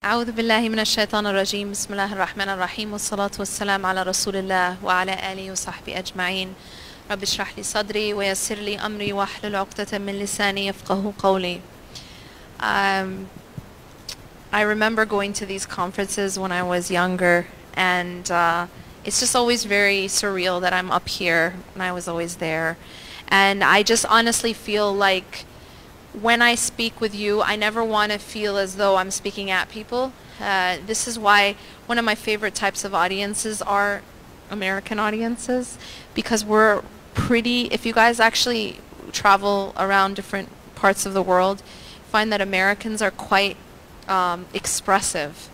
أعوذ بالله من الشيطان الرجيم بسم الله الرحمن الرحيم والصلاة والسلام على رسول الله وعلى آله وصحبه أجمعين رب اشرح لي صدري ويسر لي أمري واحلل عقدة من لساني يفقهوا قولي. I remember going to these conferences when I was younger, and it's just always very surreal that I'm up here when I was always there. And I just honestly feel like when I speak with you, I never want to feel as though I'm speaking at people. This is why one of my favorite types of audiences are American audiences, because we're pretty, if you guys actually travel around different parts of the world, find that Americans are quite expressive.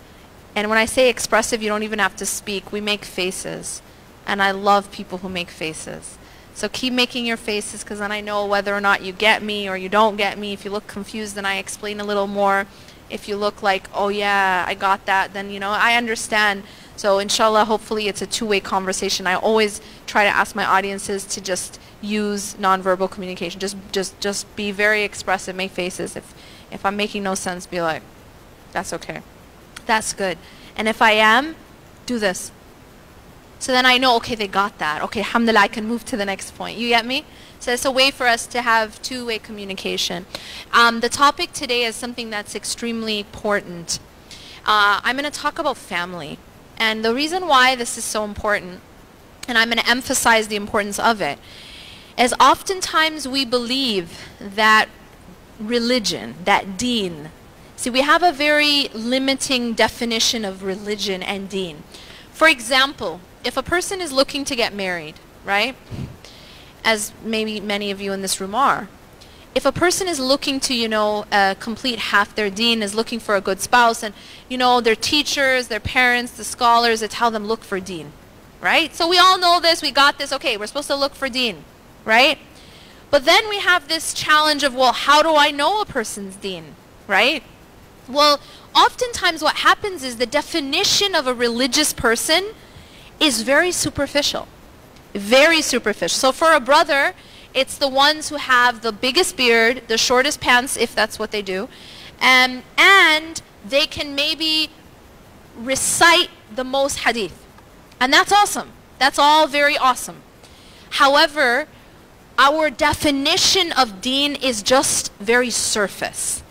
And when I say expressive, you don't even have to speak. We make faces. And I love people who make faces. So keep making your faces, because then I know whether or not you get me or you don't get me. If you look confused, then I explain a little more. If you look like, oh yeah, I got that, then you know, I understand. So inshallah, hopefully it's a two-way conversation. I always try to ask my audiences to just use nonverbal communication. Just be very expressive, make faces. If I'm making no sense, be like, that's okay. That's good. And if I am, do this. So then I know, okay, they got that. Okay, alhamdulillah, I can move to the next point. You get me? So it's a way for us to have two-way communication. The topic today is something that's extremely important. I'm going to talk about family. And the reason why this is so important, and I'm going to emphasize the importance of it, is oftentimes we believe that religion, that deen, see, we have a very limiting definition of religion and deen. For example, if a person is looking to get married, right, as maybe many of you in this room are, if a person is looking to, you know, complete half their deen, is looking for a good spouse, and, you know, their teachers, their parents, the scholars, they tell them, look for deen, right? So we all know this, we got this, okay, we're supposed to look for deen, right? But then we have this challenge of, well, how do I know a person's deen, right? Well, oftentimes what happens is the definition of a religious person is very superficial. Very superficial. So for a brother, it's the ones who have the biggest beard, the shortest pants, if that's what they do, and they can maybe recite the most hadith. And that's awesome. That's all very awesome. However, our definition of deen is just very surface.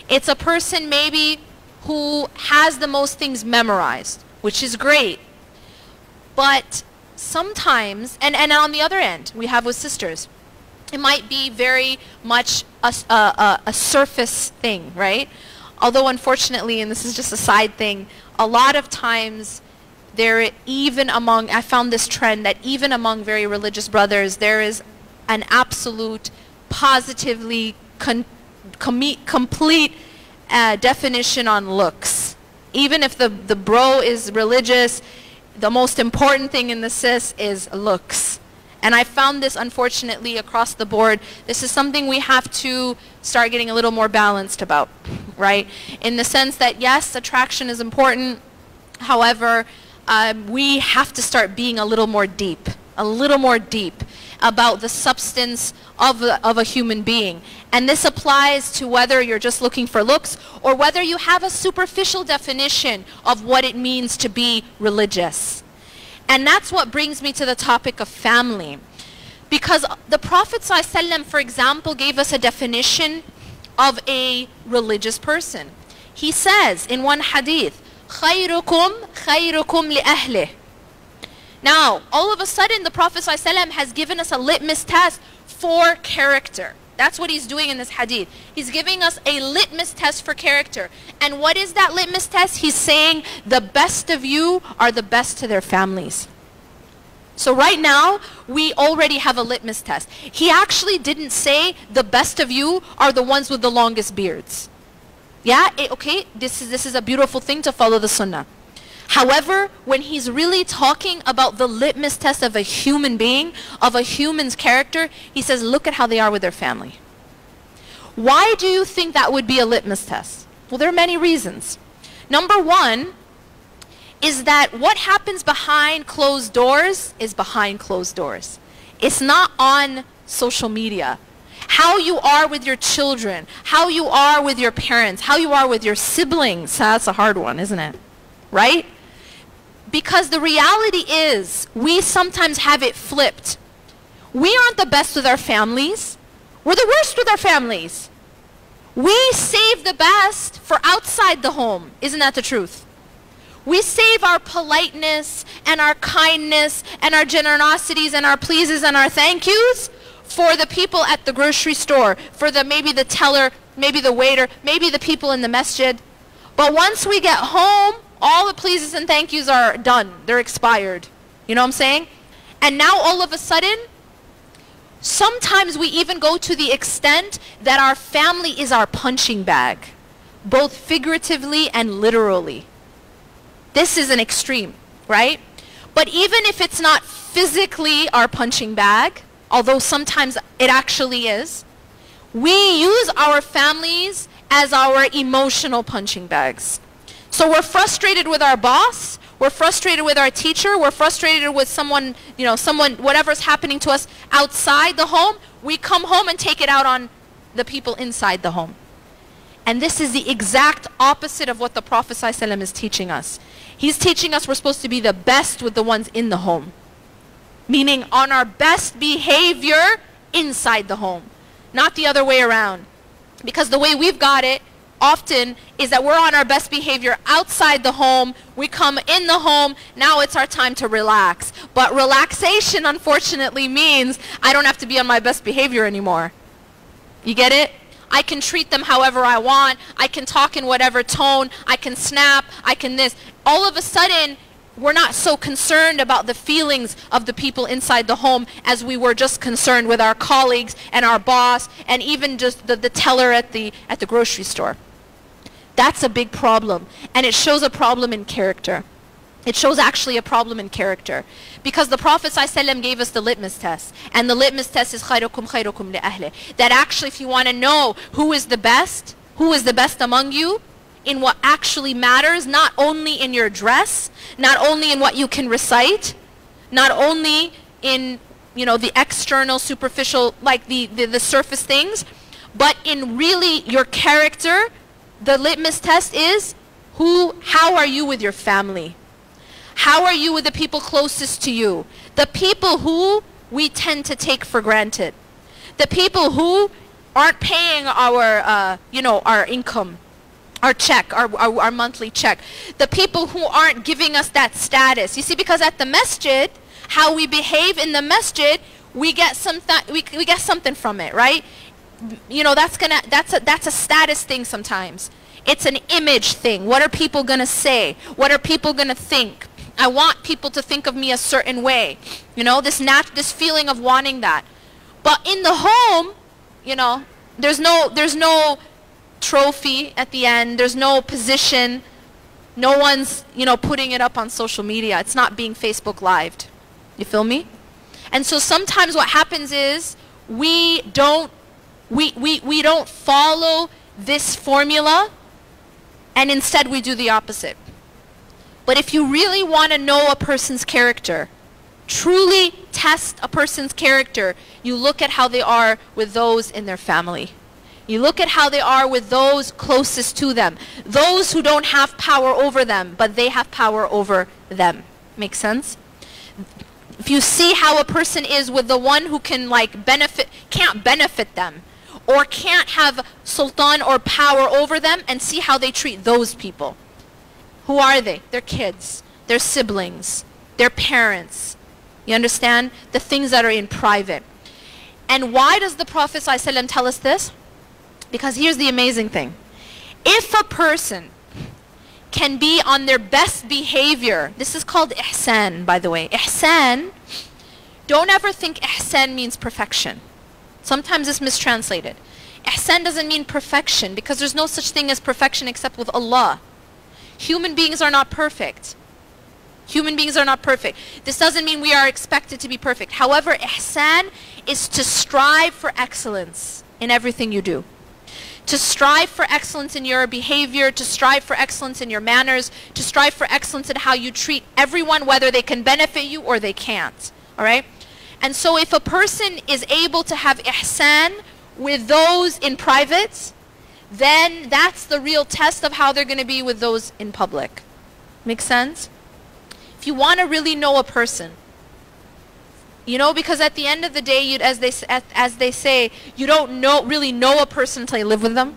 It's a person maybe who has the most things memorized, which is great. But sometimes, and on the other end, we have with sisters, it might be very much a surface thing, right? Although unfortunately, and this is just a side thing, a lot of times there, even among, I found this trend that even among very religious brothers, there is an absolute, positively complete definition on looks. Even if the bro is religious, the most important thing in the sis is looks. And I found this unfortunately across the board. This is something we have to start getting a little more balanced about, right? In the sense that yes, attraction is important. However, we have to start being a little more deep about the substance of a human being. And this applies to whether you're just looking for looks or whether you have a superficial definition of what it means to be religious. And that's what brings me to the topic of family. Because the Prophet ﷺ, for example, gave us a definition of a religious person. He says in one hadith, خَيْرُكُمْ خَيْرُكُمْ لِأَهْلِهِ. Now, all of a sudden, the Prophet ﷺ has given us a litmus test for character. That's what he's doing in this hadith. He's giving us a litmus test for character. And what is that litmus test? He's saying the best of you are the best to their families. So right now, we already have a litmus test. He actually didn't say the best of you are the ones with the longest beards. Yeah, okay, this is a beautiful thing to follow the sunnah. However, when he's really talking about the litmus test of a human being, of a human's character, he says, look at how they are with their family. Why do you think that would be a litmus test? Well, there are many reasons. Number one is that what happens behind closed doors is behind closed doors. It's not on social media. how you are with your children, how you are with your parents, how you are with your siblings. That's a hard one, isn't it? Right? Because the reality is, we sometimes have it flipped. We aren't the best with our families. We're the worst with our families. We save the best for outside the home. Isn't that the truth? We save our politeness and our kindness and our generosities and our pleases and our thank yous for the people at the grocery store, for maybe the teller, maybe the waiter, maybe the people in the masjid. But once we get home, all the pleases and thank yous are done. They're expired. You know what I'm saying? And now all of a sudden, sometimes we even go to the extent that our family is our punching bag, both figuratively and literally. This is an extreme, right? But even if it's not physically our punching bag, although sometimes it actually is, we use our families as our emotional punching bags. So we're frustrated with our boss, we're frustrated with our teacher, we're frustrated with someone, whatever's happening to us outside the home, we come home and take it out on the people inside the home. And this is the exact opposite of what the Prophet ﷺ is teaching us. He's teaching us we're supposed to be the best with the ones in the home. Meaning on our best behavior inside the home. Not the other way around. Because the way we've got it often is that we're on our best behavior outside the home. We come in the home. Now it's our time to relax. But relaxation, unfortunately, means I don't have to be on my best behavior anymore. You get it? I can treat them however I want. I can talk in whatever tone. I can snap. I can this. All of a sudden, we're not so concerned about the feelings of the people inside the home as we were just concerned with our colleagues and our boss and even just the teller at the grocery store. That's a big problem. And it shows a problem in character. It shows actually a problem in character. Because the Prophet ﷺ gave us the litmus test. And the litmus test is خَيْرُكُمْ خَيْرُكُمْ لِأَهْلِهِ. That actually if you want to know who is the best among you, in what actually matters, not only in your dress, not only in what you can recite, not only in the external, superficial, like the surface things, but in really your character. The litmus test is how are you with your family? How are you with the people closest to you? The people who we tend to take for granted. The people who aren't paying our income, our check, our monthly check. The people who aren't giving us that status. You see, because at the masjid, how we behave in the masjid, we get something from it, right? That's a status thing sometimes. It's an image thing. What are people going to say? What are people going to think? I want people to think of me a certain way. This feeling of wanting that. But in the home, there's no trophy at the end. There's no position. No one's, putting it up on social media. It's not being Facebook lived. You feel me? And so sometimes what happens is we don't follow this formula, and instead we do the opposite. But if you really want to know a person's character, truly test a person's character, you look at how they are with those in their family. You look at how they are with those closest to them. Those who don't have power over them, but they have power over them. Make sense? If you see how a person is with the one who can't benefit them, or can't have sultan or power over them, and see how they treat those people. Who are they? Their kids, their siblings, their parents. You understand? The things that are in private. And why does the Prophet ﷺ tell us this? Because here's the amazing thing. If a person can be on their best behavior, this is called ihsan, by the way. Ihsan, don't ever think ihsan means perfection. Sometimes it's mistranslated. Ihsan doesn't mean perfection, because there's no such thing as perfection except with Allah. Human beings are not perfect. Human beings are not perfect. This doesn't mean we are expected to be perfect. However, ihsan is to strive for excellence in everything you do. To strive for excellence in your behavior, to strive for excellence in your manners, to strive for excellence in how you treat everyone, whether they can benefit you or they can't. All right? And so if a person is able to have ihsan with those in private, then that's the real test of how they're going to be with those in public. Make sense? If you want to really know a person, you know, because at the end of the day, as they say, you don't really know a person until you live with them,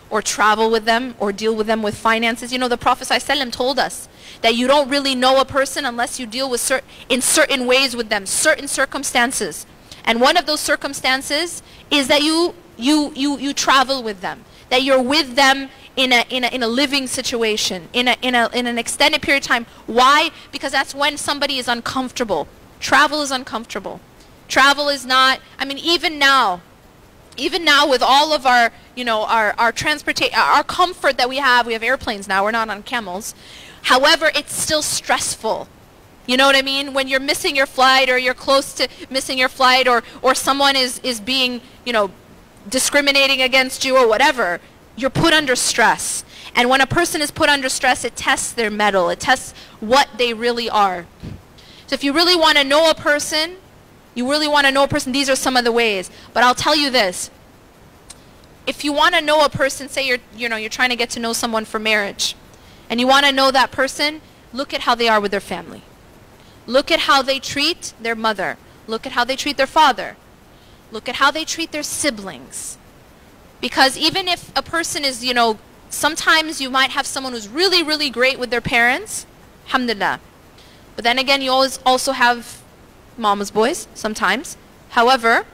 or travel with them, or deal with them with finances. You know, the Prophet ﷺ told us that you don't really know a person unless you deal with in certain ways with them, certain circumstances. And one of those circumstances is that you travel with them, that you're with them in a living situation, in an extended period of time. Why? Because that's when somebody is uncomfortable. Travel is uncomfortable. Travel is not, I mean, even now with all of our, you know, our transportation, our comfort that we have airplanes now, we're not on camels. However, it's still stressful. You know what I mean? When you're missing your flight, or you're close to missing your flight, or someone is being, you know, discriminating against you or whatever, you're put under stress. And when a person is put under stress, it tests their mettle. It tests what they really are. So if you really want to know a person, these are some of the ways. But I'll tell you this. If you want to know a person, say you're trying to get to know someone for marriage, and you want to know that person, look at how they are with their family. Look at how they treat their mother. Look at how they treat their father. Look at how they treat their siblings. Because even if a person is, you know, sometimes you might have someone who's really, really great with their parents, alhamdulillah. But then again, you always also have mama's boys sometimes. However,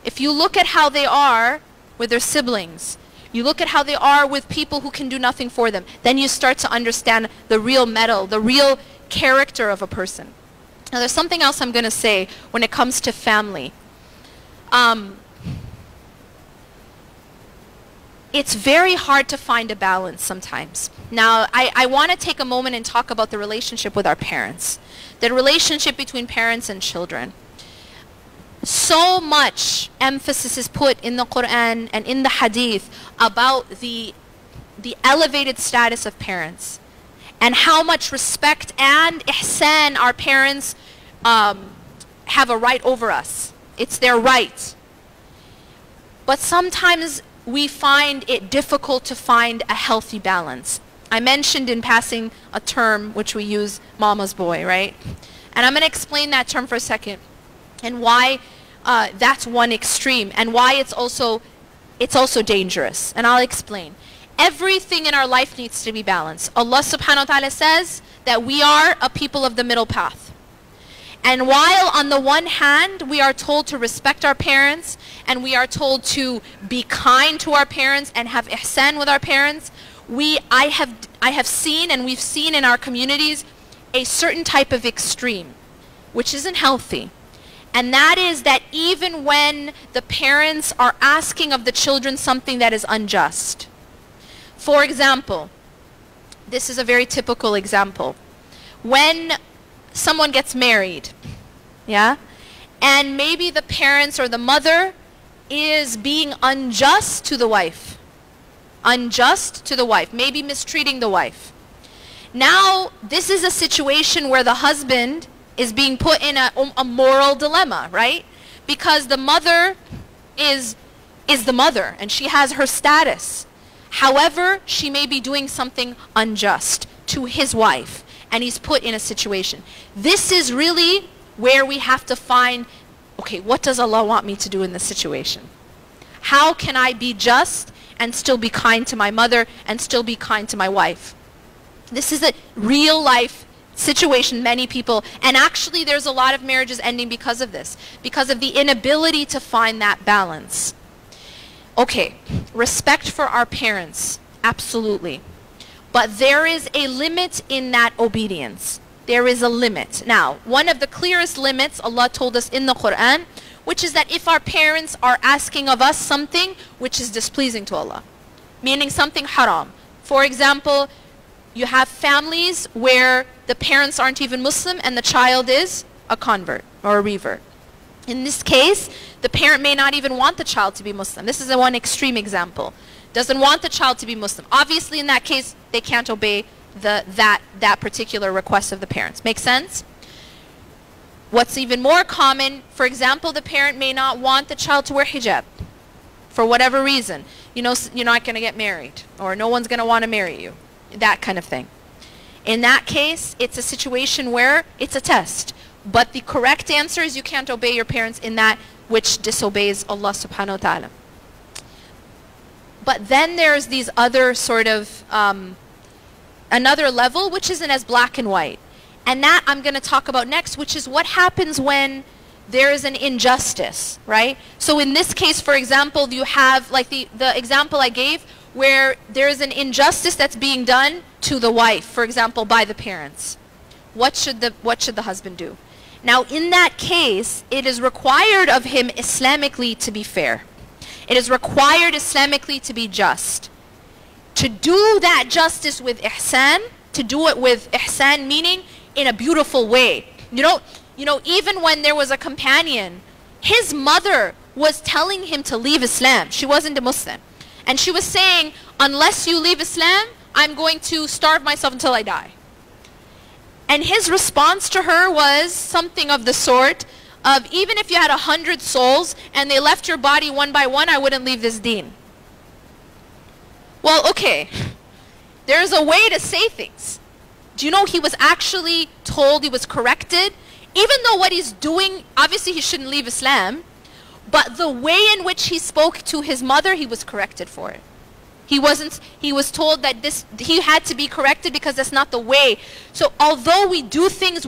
if you look at how they are with their siblings, you look at how they are with people who can do nothing for them, then you start to understand the real mettle, the real character of a person. Now there's something else I'm going to say when it comes to family. It's very hard to find a balance sometimes. Now, I want to take a moment and talk about the relationship with our parents. The relationship between parents and children. So much emphasis is put in the Quran and in the Hadith about the elevated status of parents, and how much respect and ihsan our parents have a right over us. It's their right. But sometimes we find it difficult to find a healthy balance. I mentioned in passing a term which we use, mama's boy, right? And I'm going to explain that term for a second, and why that's one extreme, and why it's also dangerous. And I'll explain. Everything in our life needs to be balanced. Allah subhanahu wa ta'ala says that we are a people of the middle path. And while on the one hand we are told to respect our parents, and we are told to be kind to our parents and have ihsan with our parents, I have seen, and we've seen in our communities, a certain type of extreme, which isn't healthy. And that is that even when the parents are asking of the children something that is unjust. For example, this is a very typical example. When someone gets married, yeah, and maybe the parents or the mother is being unjust to the wife, maybe mistreating the wife. Now, this is a situation where the husband is being put in a moral dilemma, right? Because the mother is the mother, and she has her status. However, she may be doing something unjust to his wife, and he's put in a situation. This is really where we have to find, okay, what does Allah want me to do in this situation? How can I be just and still be kind to my mother and still be kind to my wife? This is a real life situation, many people, and actually there's a lot of marriages ending because of this, because of the inability to find that balance. Okay, respect for our parents, absolutely. But there is a limit in that obedience. There is a limit. Now, one of the clearest limits Allah told us in the Quran, which is that if our parents are asking of us something which is displeasing to Allah, meaning something haram. For example, you have families where the parents aren't even Muslim and the child is a convert or a revert. In this case, the parent may not even want the child to be Muslim. This is a one extreme example. Doesn't want the child to be Muslim. Obviously, in that case, they can't obey that particular request of the parents. Make sense? What's even more common, for example, the parent may not want the child to wear hijab for whatever reason. You know, you're not going to get married, or no one's going to want to marry you, that kind of thing. In that case, it's a situation where it's a test. But the correct answer is you can't obey your parents in that which disobeys Allah subhanahu wa ta'ala. But then there's these other sort of, another level which isn't as black and white. And that I'm going to talk about next, which is what happens when there is an injustice, right? So in this case, for example, you have like the example I gave where there is an injustice that's being done to the wife, for example, by the parents. What should the husband do? Now, in that case, it is required of him Islamically to be fair. It is required Islamically to be just. To do that justice with ihsan, to do it with ihsan meaning in a beautiful way. You know, even when there was a companion, his mother was telling him to leave Islam. She wasn't a Muslim. And she was saying, unless you leave Islam, I'm going to starve myself until I die. And his response to her was something of the sort of, even if you had 100 souls and they left your body one by one, I wouldn't leave this deen. Well, okay, there's a way to say things. Do you know he was actually told, he was corrected? Even though what he's doing, obviously he shouldn't leave Islam, but the way in which he spoke to his mother, he was corrected for it. He was told that he had to be corrected because that's not the way. So although we do things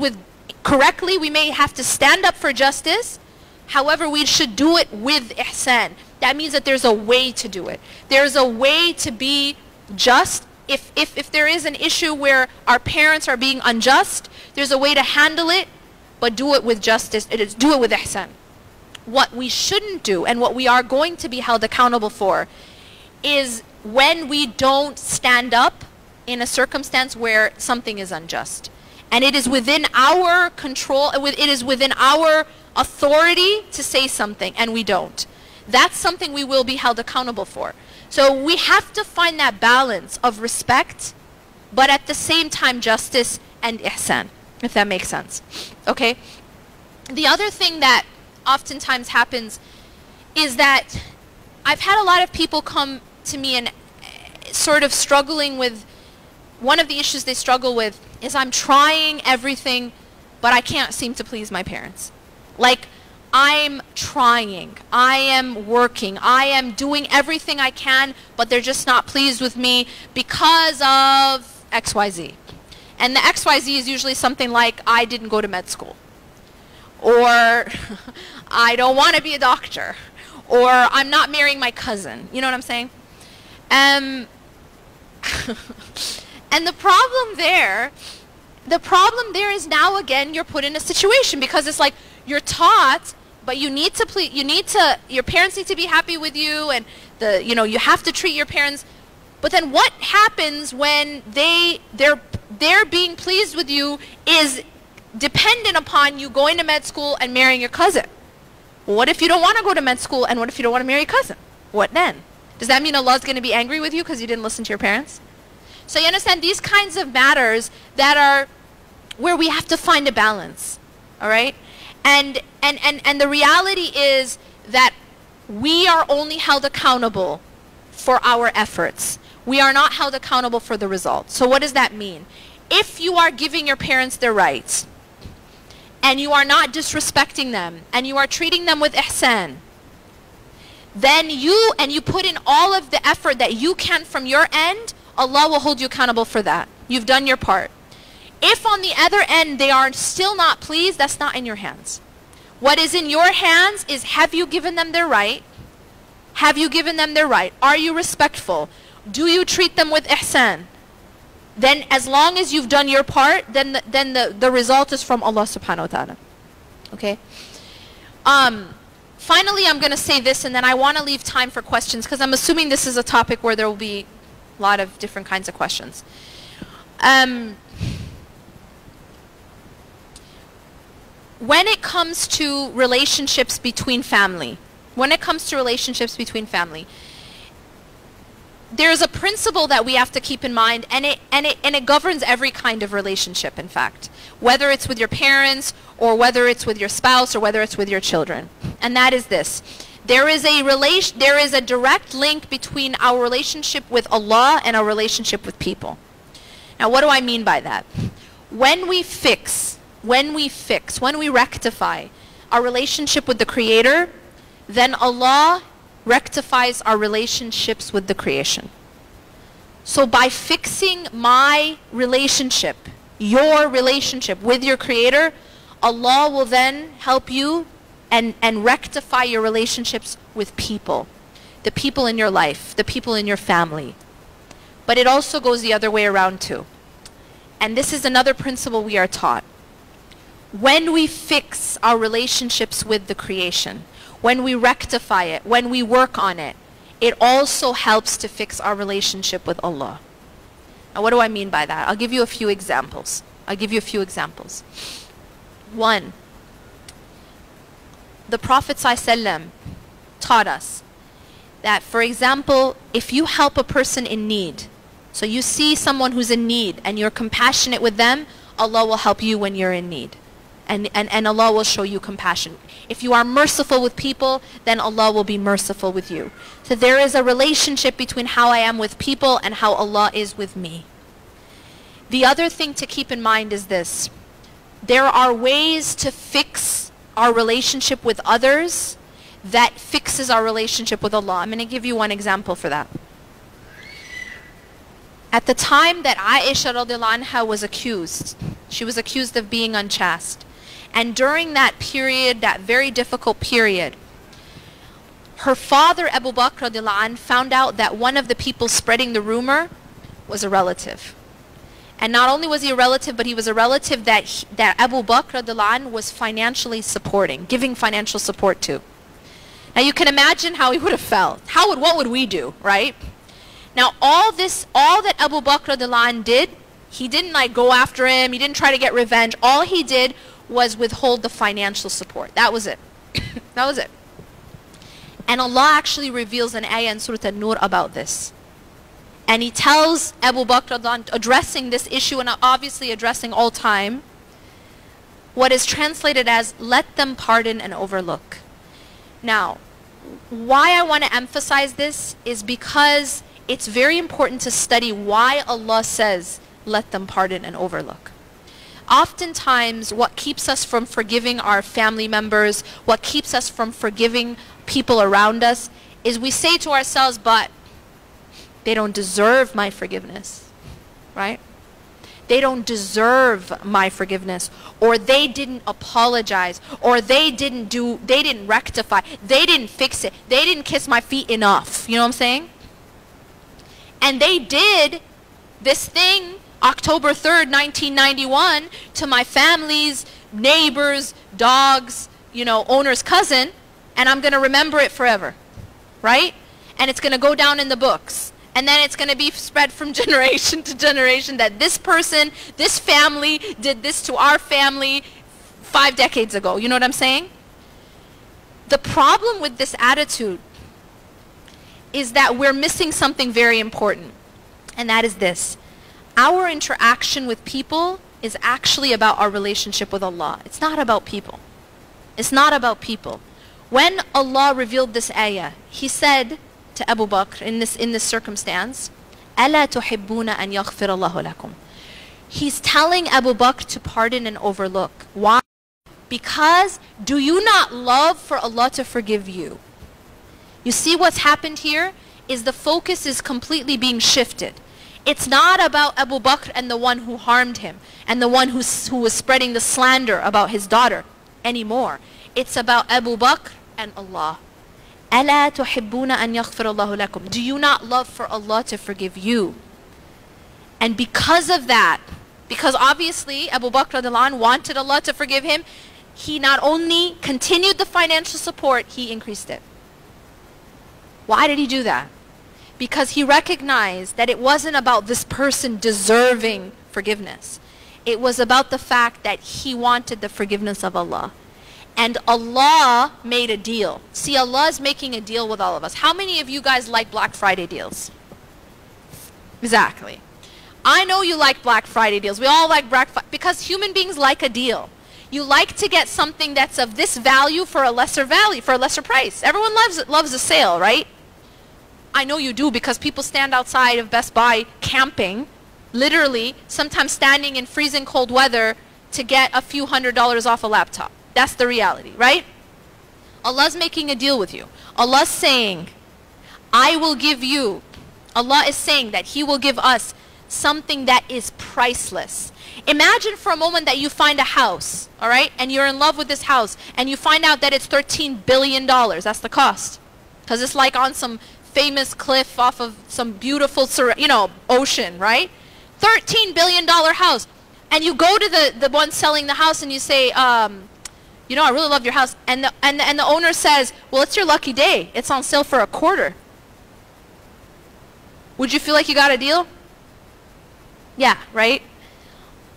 correctly, we may have to stand up for justice. However, we should do it with ihsan. That means that there's a way to do it. There's a way to be just. If there is an issue where our parents are being unjust, there's a way to handle it, but do it with justice. Do it with ihsan. What we shouldn't do, and what we are going to be held accountable for, is when we don't stand up in a circumstance where something is unjust. And it is within our control, it is within our authority to say something, and we don't. That's something we will be held accountable for. So we have to find that balance of respect, but at the same time justice and ihsan, if that makes sense. Okay? The other thing that oftentimes happens is that I've had a lot of people come to me and sort of struggling with, one of the issues they struggle with is I'm trying everything, but I can't seem to please my parents. Like, I'm trying, I am working, I am doing everything I can, but they're just not pleased with me because of XYZ. And the XYZ is usually something like, I didn't go to med school, or I don't want to be a doctor, or I'm not marrying my cousin. You know what I'm saying? And the problem there is now again you're put in a situation because it's like you're taught, but you need to your parents need to be happy with you, and you have to treat your parents. But then what happens when they're being pleased with you is dependent upon you going to med school and marrying your cousin. Well, what if you don't want to go to med school, and what if you don't want to marry your cousin? What then? Does that mean Allah's going to be angry with you because you didn't listen to your parents? So you understand these kinds of matters that are where we have to find a balance, all right? And the reality is that we are only held accountable for our efforts. We are not held accountable for the result. So what does that mean? If you are giving your parents their rights, and you are not disrespecting them, and you are treating them with ihsan, then you put in all of the effort that you can from your end, Allah will hold you accountable for that. You've done your part. If on the other end they are still not pleased, that's not in your hands. What is in your hands is, have you given them their right? Have you given them their right? Are you respectful? Do you treat them with ihsan? Then as long as you've done your part, then the result is from Allah subhanahu wa ta'ala. Okay? Finally, I'm going to say this, and then I want to leave time for questions, because I'm assuming this is a topic where there will be a lot of different kinds of questions. When it comes to relationships between family, there's a principle that we have to keep in mind, and it governs every kind of relationship, in fact, whether it's with your parents or whether it's with your spouse or whether it's with your children. And that is this: there is a direct link between our relationship with Allah and our relationship with people. Now, what do I mean by that? When we rectify our relationship with the Creator, then Allah rectifies our relationships with the creation. So by fixing my relationship, your relationship with your Creator, Allah will then help you and rectify your relationships with people, the people in your life, the people in your family. But it also goes the other way around too. And this is another principle we are taught. When we fix our relationships with the creation, when we rectify it, when we work on it, it also helps to fix our relationship with Allah. Now, what do I mean by that? I'll give you a few examples. One, the Prophet ﷺ taught us that, for example, if you help a person in need, so you see someone who's in need and you're compassionate with them, Allah will help you when you're in need. And Allah will show you compassion. If you are merciful with people, then Allah will be merciful with you. So there is a relationship between how I am with people and how Allah is with me. The other thing to keep in mind is this: there are ways to fix our relationship with others that fixes our relationship with Allah. I'm going to give you one example for that. At the time that Aisha radiallahu anha was accused, she was accused of being unchaste. And during that period, that very difficult period, her father, Abu Bakr radiallahu anh, found out that one of the people spreading the rumor was a relative. And not only was he a relative, but he was a relative that Abu Bakr radiallahu anh was financially supporting, giving financial support to. Now you can imagine how he would have felt. What would we do, right? Now all that Abu Bakr radiallahu anh did, he didn't like go after him, he didn't try to get revenge. All he did was withhold the financial support. That was it. That was it. And Allah actually reveals an ayah in Surah An-Nur about this. And He tells Abu Bakr, addressing this issue and obviously addressing all time, what is translated as, let them pardon and overlook. Now, why I want to emphasize this is because it's very important to study why Allah says, let them pardon and overlook. Oftentimes, what keeps us from forgiving our family members, what keeps us from forgiving people around us, is we say to ourselves, but they don't deserve my forgiveness, right? They don't deserve my forgiveness, or they didn't apologize, or they didn't rectify, they didn't fix it, they didn't kiss my feet enough. You know what I'm saying? And they did this thing October 3rd, 1991 to my family's neighbor's dog's, owner's cousin, and I'm going to remember it forever, right? And it's going to go down in the books. And then it's going to be spread from generation to generation that this person, this family did this to our family 5 decades ago. You know what I'm saying? The problem with this attitude is that we're missing something very important. And that is this: our interaction with people is actually about our relationship with Allah. It's not about people. It's not about people. When Allah revealed this ayah, He said to Abu Bakr in this circumstance, أَلَا تُحِبُّونَ أَنْ يَغْفِرَ اللَّهُ لَكُمْ. He's telling Abu Bakr to pardon and overlook. Why? Because do you not love for Allah to forgive you? You see what's happened here is the focus is completely being shifted. It's not about Abu Bakr and the one who harmed him and the one who was spreading the slander about his daughter anymore. It's about Abu Bakr and Allah. أَلَا تُحِبُّونَ أَنْ يَغْفِرَ اللَّهُ لَكُمْ. Do you not love for Allah to forgive you? And because of that, because obviously Abu Bakr radiallahu anh wanted Allah to forgive him, he not only continued the financial support, he increased it. Why did he do that? Because he recognized that it wasn't about this person deserving forgiveness. It was about the fact that he wanted the forgiveness of Allah. And Allah made a deal. See, Allah is making a deal with all of us. How many of you guys like Black Friday deals? Exactly. I know you like Black Friday deals. We all like Black Friday because human beings like a deal. You like to get something that's of this value for a lesser value, for a lesser price. Everyone loves a sale, right? I know you do because people stand outside of Best Buy camping, literally, sometimes standing in freezing cold weather to get a few $100s off a laptop. That's the reality, right? Allah's making a deal with you. Allah's saying, I will give you. Allah is saying that He will give us something that is priceless. Imagine for a moment that you find a house, all right, and you're in love with this house, and you find out that it's $13 billion. That's the cost. Because it's like on some famous cliff off of some beautiful, ocean, right? $13 billion house. And you go to the one selling the house and you say, I really love your house. And the owner says, well, it's your lucky day. It's on sale for $25. Would you feel like you got a deal? Yeah, right?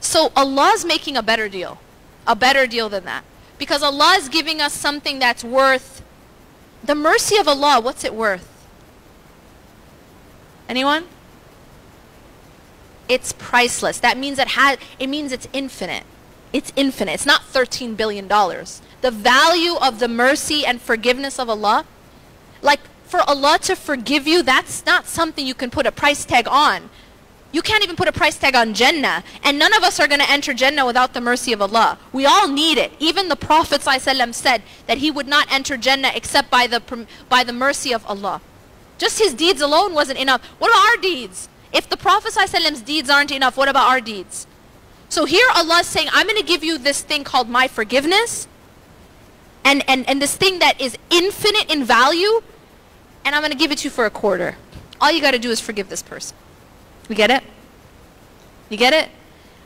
So Allah's making a better deal than that. Because Allah is giving us something that's worth, the mercy of Allah, what's it worth? Anyone? It's priceless. That means it means it's infinite. It's infinite. It's not $13 billion. The value of the mercy and forgiveness of Allah, like for Allah to forgive you, that's not something you can put a price tag on. You can't even put a price tag on Jannah. And none of us are going to enter Jannah without the mercy of Allah. We all need it. Even the Prophet ﷺ said that he would not enter Jannah except by the mercy of Allah. Just his deeds alone wasn't enough. What about our deeds? If the Prophet ﷺ's deeds aren't enough, what about our deeds? So here Allah is saying, I'm going to give you this thing called my forgiveness. And this thing that is infinite in value. And I'm going to give it to you for $25. All you got to do is forgive this person. You get it? You get it?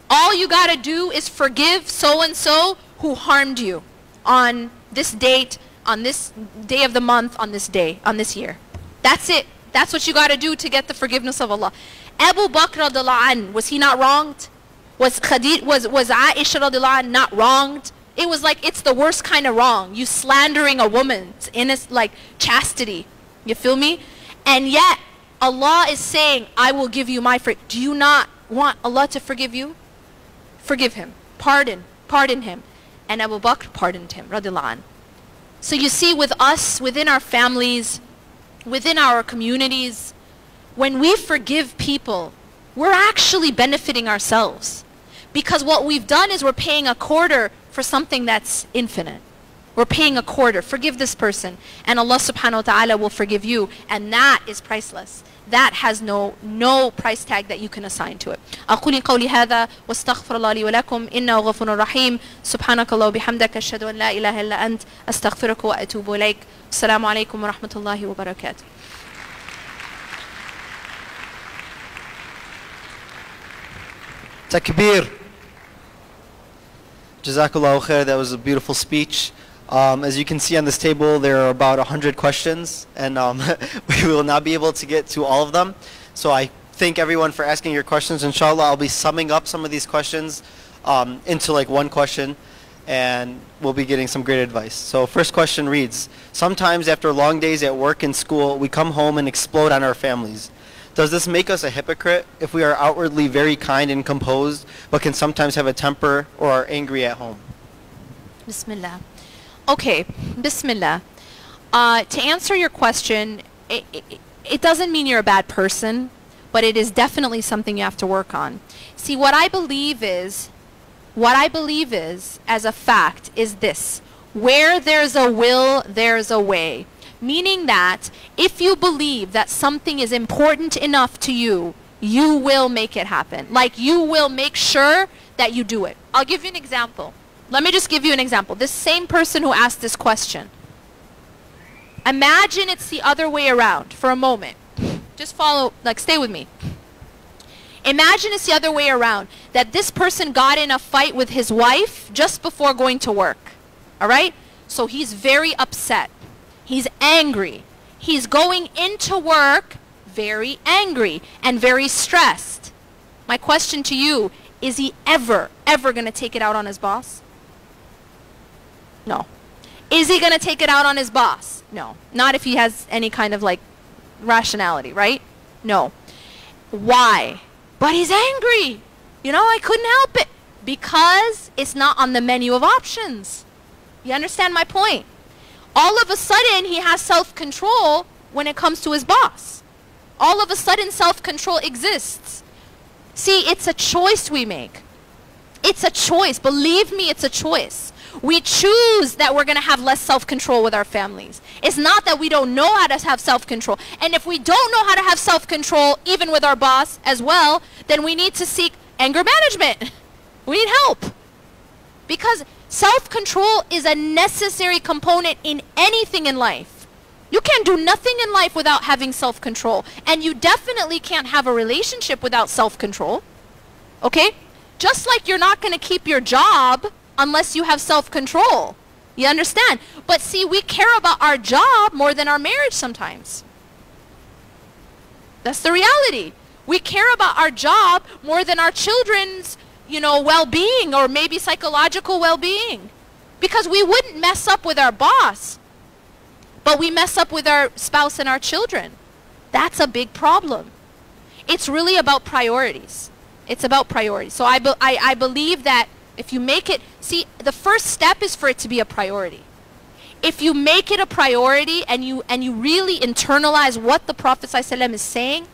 All you got to do is forgive so-and-so who harmed you on this date, on this day of the month, on this day, on this year. That's it. That's what you got to do to get the forgiveness of Allah. Abu Bakr radiallahu anh, was he not wronged? Was Aisha radiallahu anh not wronged? It was like, it's the worst kind of wrong. You slandering a woman's innocent, like chastity. You feel me? And yet, Allah is saying, I will give you my forgiveness. Do you not want Allah to forgive you? Forgive him. Pardon him. And Abu Bakr pardoned him, radiallahu anh. So you see, with us, within our families, within our communities, when we forgive people, we're actually benefiting ourselves. Because what we've done is we're paying $25 for something that's infinite. We're paying $25. Forgive this person, and Allah subhanahu wa ta'ala will forgive you. And that is priceless. That has no price tag that you can assign to it. أقول قولي هذا واستغفر الله لي ولكم إنه غفور رحيم سبحانك الله وبحمدك أشهد أن لا إله إلا أنت أستغفرك وأتوب إليك السلام عليكم ورحمة الله وبركاته. Takbir. Jazakallahu khair. That was a beautiful speech. As you can see on this table, there are about 100 questions, and we will not be able to get to all of them. So I thank everyone for asking your questions. Inshallah, I'll be summing up some of these questions into like one question, and we'll be getting some great advice. So first question reads, sometimes after long days at work and school, we come home and explode on our families. Does this make us a hypocrite if we are outwardly very kind and composed, but can sometimes have a temper or are angry at home? Bismillah. Okay, Bismillah. To answer your question, it doesn't mean you're a bad person, but it is definitely something you have to work on. See, what I believe is, as a fact, is this. Where there's a will, there's a way. Meaning that if you believe that something is important enough to you, you will make it happen. Like, you will make sure that you do it. I'll give you an example. Let me just give you an example. This same person who asked this question. Imagine it's the other way around for a moment. Just follow, like, stay with me. Imagine it's the other way around. That this person got in a fight with his wife just before going to work. All right? So he's very upset. He's angry. He's going into work very angry and very stressed. My question to you, is he ever going to take it out on his boss? No. Is he going to take it out on his boss? No. Not if he has any kind of like rationality, right? No. Why? But he's angry. You know, I couldn't help it. Because it's not on the menu of options. You understand my point? All of a sudden, he has self-control when it comes to his boss. All of a sudden, self-control exists. See, it's a choice we make. It's a choice. Believe me, it's a choice. We choose that we're going to have less self-control with our families. It's not that we don't know how to have self-control. And if we don't know how to have self-control, even with our boss as well, then we need to seek anger management. We need help. Because self-control is a necessary component in anything in life. You can't do nothing in life without having self-control. And you definitely can't have a relationship without self-control. Okay? Just like you're not going to keep your job unless you have self-control. You understand? But see, we care about our job more than our marriage sometimes. That's the reality. We care about our job more than our children's, you know, well-being or maybe psychological well-being. Because we wouldn't mess up with our boss, but we mess up with our spouse and our children. That's a big problem. It's really about priorities. It's about priorities. So I believe that if you make it, see, the first step is for it to be a priority. If you make it a priority and you really internalize what the Prophet ﷺ is saying,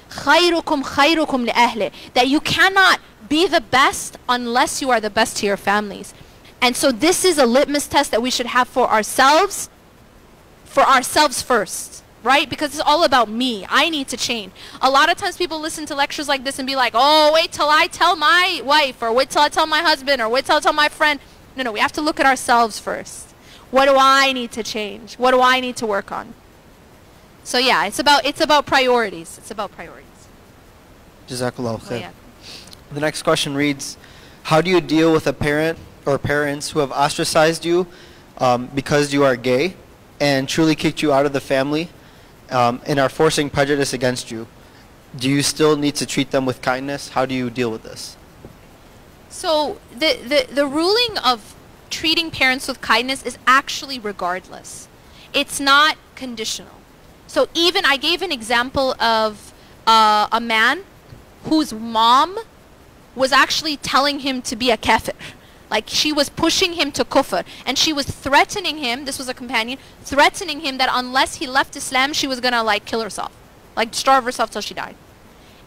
خَيْرُكُمْ خَيْرُكُمْ لِأَهْلِ, that you cannot be the best unless you are the best to your families. And so this is a litmus test that we should have for ourselves first, right? Because it's all about me. I need to change. A lot of times people listen to lectures like this and be like, oh, wait till I tell my wife, or wait till I tell my husband, or wait till I tell my friend. No, we have to look at ourselves first. What do I need to change? What do I need to work on? So yeah, it's about priorities. It's about priorities. Jazakallah khair. Oh, yeah. The next question reads, how do you deal with a parent or parents who have ostracized you because you are gay and truly kicked you out of the family and are forcing prejudice against you? Do you still need to treat them with kindness? How do you deal with this? So the ruling of treating parents with kindness is actually regardless. It's not conditional. So even I gave an example of a man whose mom was actually telling him to be a kafir. Like she was pushing him to kufr, and she was threatening him, this was a companion, threatening him that unless he left Islam, she was gonna like kill herself, like starve herself till she died.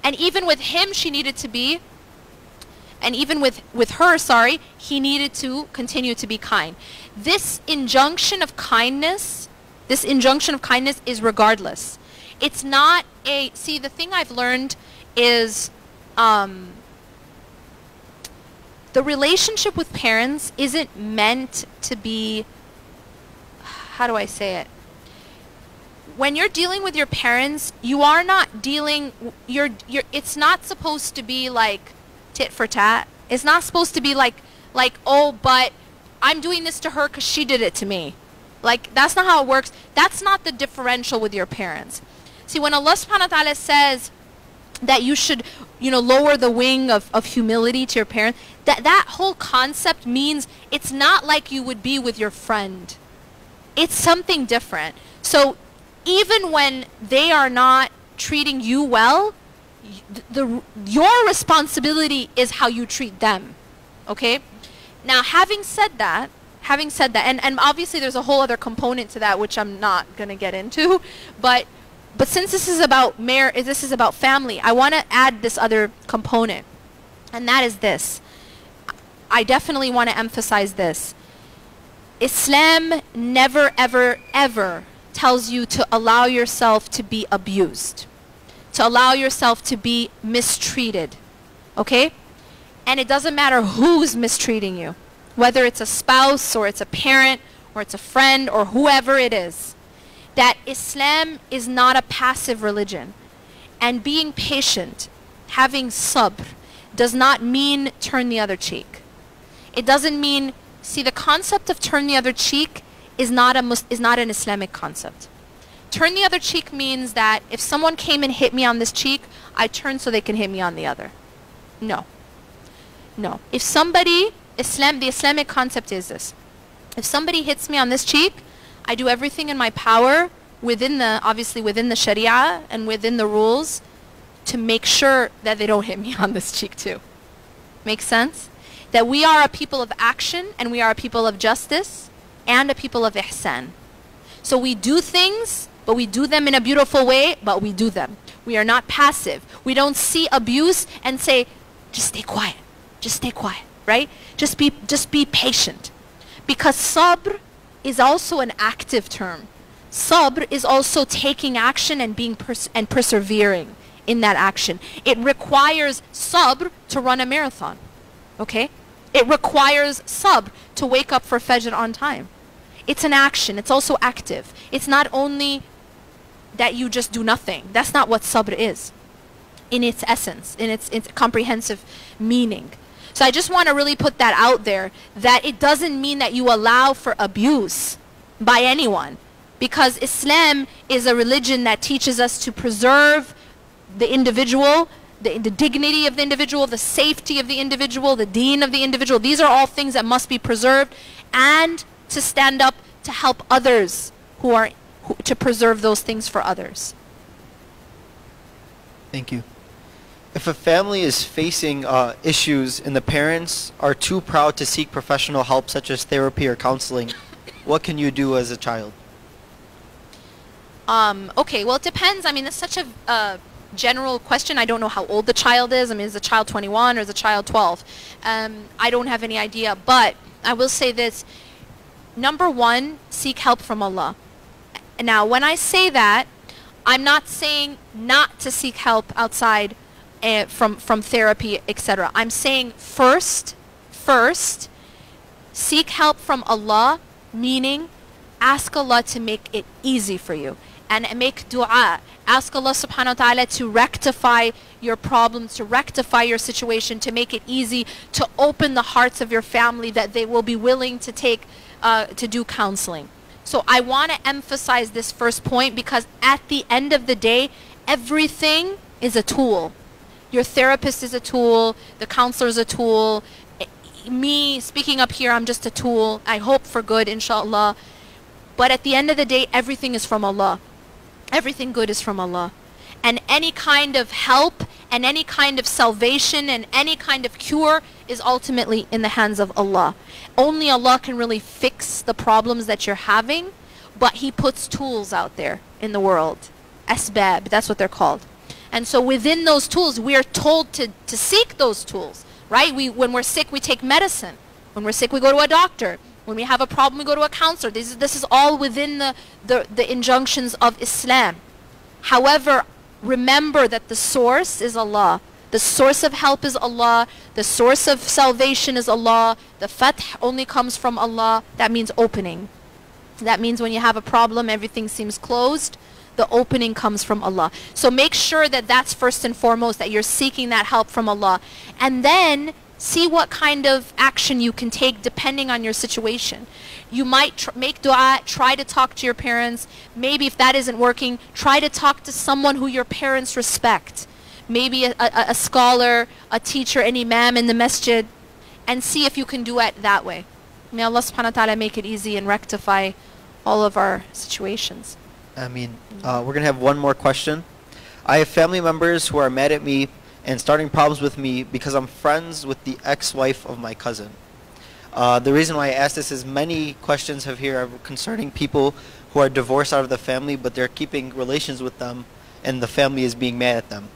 And even with him, she needed to be, and even with her, he needed to continue to be kind. This injunction of kindness is regardless. It's not a, see, the thing I've learned is the relationship with parents isn't meant to be, how do I say it? When you're dealing with your parents, you are not dealing, it's not supposed to be like tit for tat. It's not supposed to be like, oh, but I'm doing this to her because she did it to me. Like, that's not how it works. That's not the differential with your parents. See, when Allah subhanahu wa ta'ala says that you should, lower the wing of humility to your parents, that whole concept means it's not like you would be with your friend. It's something different. So even when they are not treating you well, your responsibility is how you treat them. Okay? Now, having said that, and obviously there's a whole other component to that which I'm not going to get into, but since this is about family, I want to add this other component, and that is this. I definitely want to emphasize this. Islam never, ever, ever tells you to allow yourself to be abused, to allow yourself to be mistreated, okay? And it doesn't matter who's mistreating you, whether it's a spouse or it's a parent or it's a friend or whoever it is, that Islam is not a passive religion. And being patient, having sabr, does not mean turn the other cheek. It doesn't mean, see, the concept of turn the other cheek is not an Islamic concept. Turn the other cheek means that if someone came and hit me on this cheek, I turn so they can hit me on the other. No. No. If somebody, the Islamic concept is this. If somebody hits me on this cheek, I do everything in my power obviously within the Sharia and within the rules to make sure that they don't hit me on this cheek too. Make sense? That we are a people of action, and we are a people of justice, and a people of ihsan. So we do things, but we do them in a beautiful way, but we do them. We are not passive. We don't see abuse and say, just stay quiet. Just stay quiet, right? Just be patient. Because sabr is also an active term. Sabr is also taking action and being persevering in that action. It requires sabr to run a marathon. Okay? It requires sabr to wake up for Fajr on time. It's an action. It's also active. It's not only that you just do nothing. That's not what sabr is in its essence, in its comprehensive meaning. So I just want to really put that out there, that it doesn't mean that you allow for abuse by anyone, because Islam is a religion that teaches us to preserve the individual, the dignity of the individual, the safety of the individual, the deen of the individual. These are all things that must be preserved, and to stand up to help others to preserve those things for others. Thank you. If a family is facing issues and the parents are too proud to seek professional help such as therapy or counseling, what can you do as a child? Okay, well, it depends. I mean, it's such a general question. I don't know how old the child is. I mean, is the child 21 or is the child 12? I don't have any idea, but I will say this. Number one, seek help from Allah. Now, when I say that, I'm not saying not to seek help outside from therapy, etc. I'm saying first, seek help from Allah, meaning ask Allah to make it easy for you. And make dua. Ask Allah subhanahu wa ta'ala to rectify your problems, to rectify your situation, to make it easy, to open the hearts of your family that they will be willing to take to do counseling. So I want to emphasize this first point, because at the end of the day, everything is a tool. Your therapist is a tool, the counselor is a tool, me speaking up here, I'm just a tool. I hope for good, inshallah. But at the end of the day, everything is from Allah. Everything good is from Allah. And any kind of help and any kind of salvation and any kind of cure is ultimately in the hands of Allah. Only Allah can really fix the problems that you're having, but He puts tools out there in the world. Asbab, that's what they're called. And so within those tools, we are told to seek those tools, right? When we're sick, we take medicine. When we're sick, we go to a doctor. When we have a problem, we go to a counselor. This is all within the injunctions of Islam. However, remember that the source is Allah. The source of help is Allah. The source of salvation is Allah. The fath only comes from Allah. That means opening. That means when you have a problem, everything seems closed. The opening comes from Allah. So make sure that that's first and foremost, that you're seeking that help from Allah. And then see what kind of action you can take depending on your situation. You might make dua, try to talk to your parents. Maybe if that isn't working, try to talk to someone who your parents respect. Maybe a scholar, a teacher, an imam in the masjid, and see if you can do it that way. May Allah subhanahu wa ta'ala make it easy and rectify all of our situations. We're going to have one more question. I have family members who are mad at me and starting problems with me because I'm friends with the ex-wife of my cousin. The reason why I ask this is many questions have here concerning people who are divorced out of the family, but they're keeping relations with them and the family is being mad at them.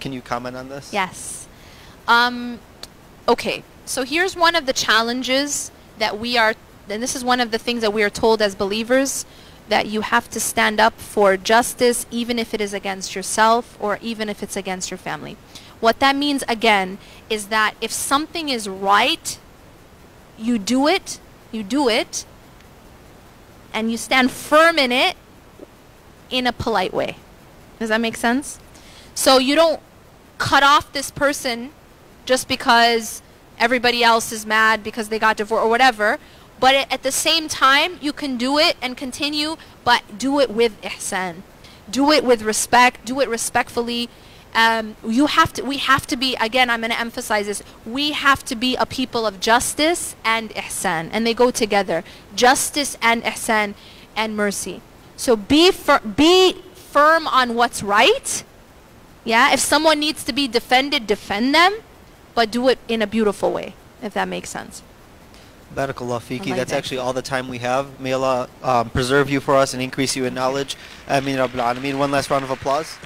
Can you comment on this? Yes. Okay, so here's one of the challenges that we are, and this is one of the things that we are told as believers, that you have to stand up for justice even if it is against yourself or even if it's against your family. What that means, again, is that if something is right, you do it, and you stand firm in it in a polite way. Does that make sense? So you don't cut off this person just because everybody else is mad because they got divorced or whatever. But at the same time, you can do it and continue, but do it with ihsan. Do it with respect. Do it respectfully. We have to be, again, I'm going to emphasize this, we have to be a people of justice and ihsan. And they go together. Justice and ihsan and mercy. So be firm on what's right. Yeah, if someone needs to be defended, defend them, but do it in a beautiful way, if that makes sense. Barakallah fiki. like That's that. actually all the time we have. May Allah preserve you for us and increase you in knowledge. Ameen Rabbil Alameen. One last round of applause.